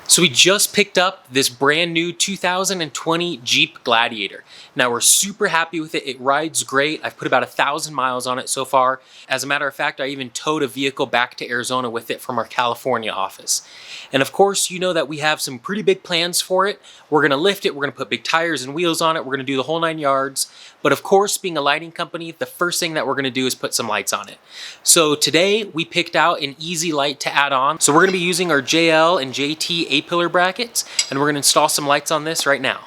So we just picked up this brand new 2020 Jeep Gladiator. Now we're super happy with it. It rides great. I've put about 1,000 miles on it so far. As a matter of fact, I even towed a vehicle back to Arizona with it from our California office. And of course, you know that we have some pretty big plans for it. We're gonna lift it, we're gonna put big tires and wheels on it, we're gonna do the whole 9 yards. But of course, being a lighting company, the first thing that we're gonna do is put some lights on it. So today we picked out an easy light to add on. So we're gonna be using our JL and JT A-pillar brackets, and we're gonna install some lights on this right now.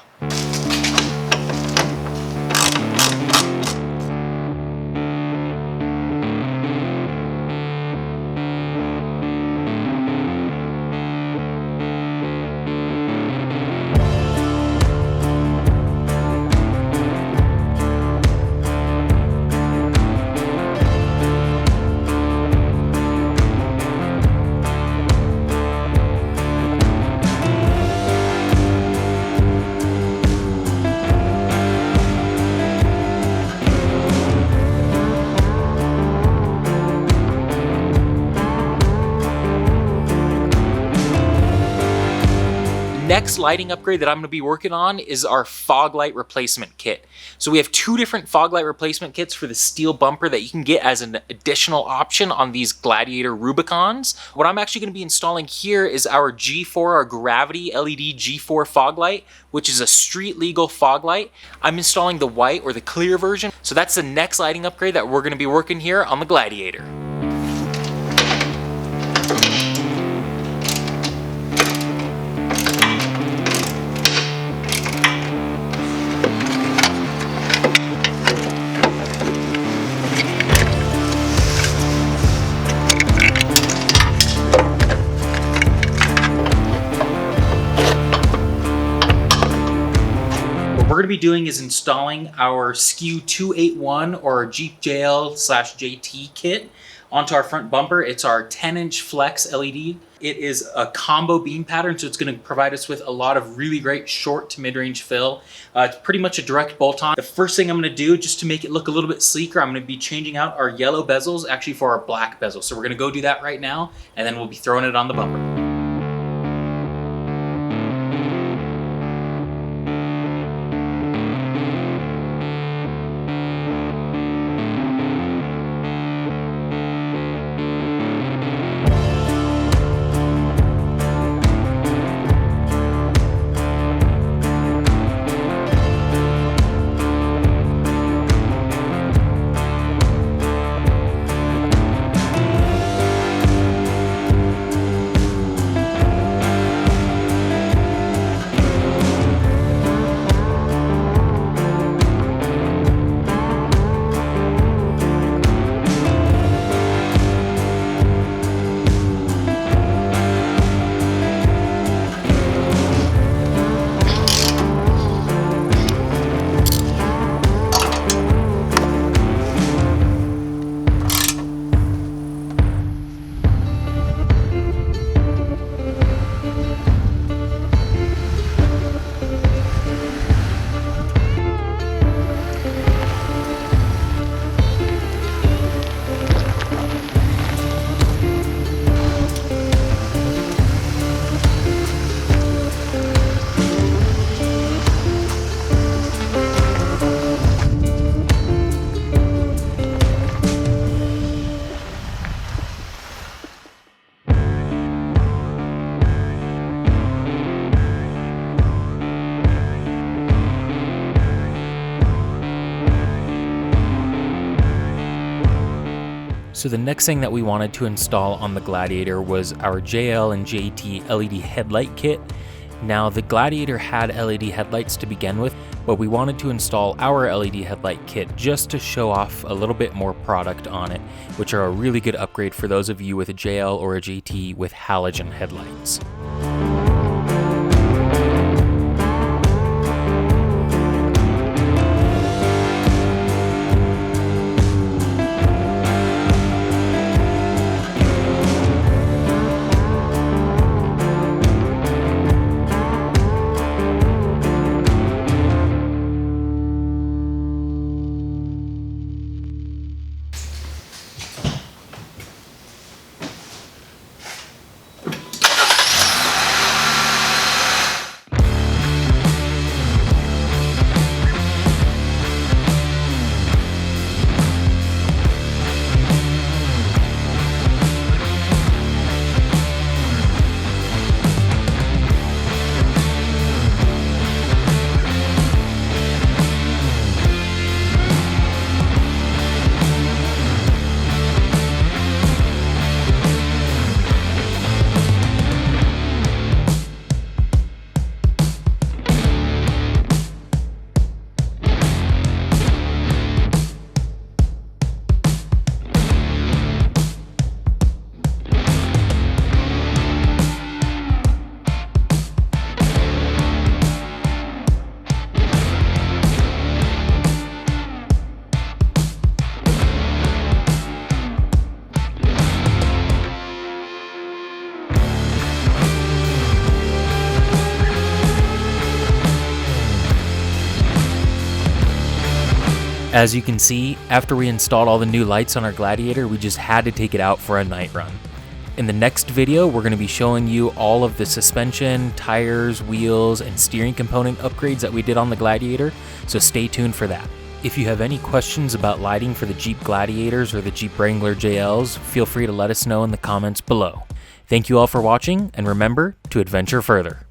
Next lighting upgrade that I'm going to be working on is our fog light replacement kit. So we have 2 different fog light replacement kits for the steel bumper that you can get as an additional option on these Gladiator Rubicons. What I'm actually going to be installing here is our G4, our Gravity LED G4 fog light, which is a street legal fog light. I'm installing the white or the clear version. So that's the next lighting upgrade that we're going to be working here on the Gladiator. What we're going to be doing is installing our SKU 281 or our Jeep JL/JT kit onto our front bumper. It's our 10-inch flex LED. It is a combo beam pattern, so it's going to provide us with a lot of really great short to mid-range fill. It's pretty much a direct bolt-on. The first thing I'm going to do, just to make it look a little bit sleeker, I'm going to be changing out our yellow bezels actually for our black bezels. So we're going to go do that right now, and then we'll be throwing it on the bumper. So the next thing that we wanted to install on the Gladiator was our JL and JT LED headlight kit. Now the Gladiator had LED headlights to begin with, but we wanted to install our LED headlight kit just to show off a little bit more product on it, which are a really good upgrade for those of you with a JL or a JT with halogen headlights. As you can see, after we installed all the new lights on our Gladiator, we just had to take it out for a night run. In the next video, we're going to be showing you all of the suspension, tires, wheels, and steering component upgrades that we did on the Gladiator, so stay tuned for that. If you have any questions about lighting for the Jeep Gladiators or the Jeep Wrangler JLs, feel free to let us know in the comments below. Thank you all for watching, and remember to adventure further.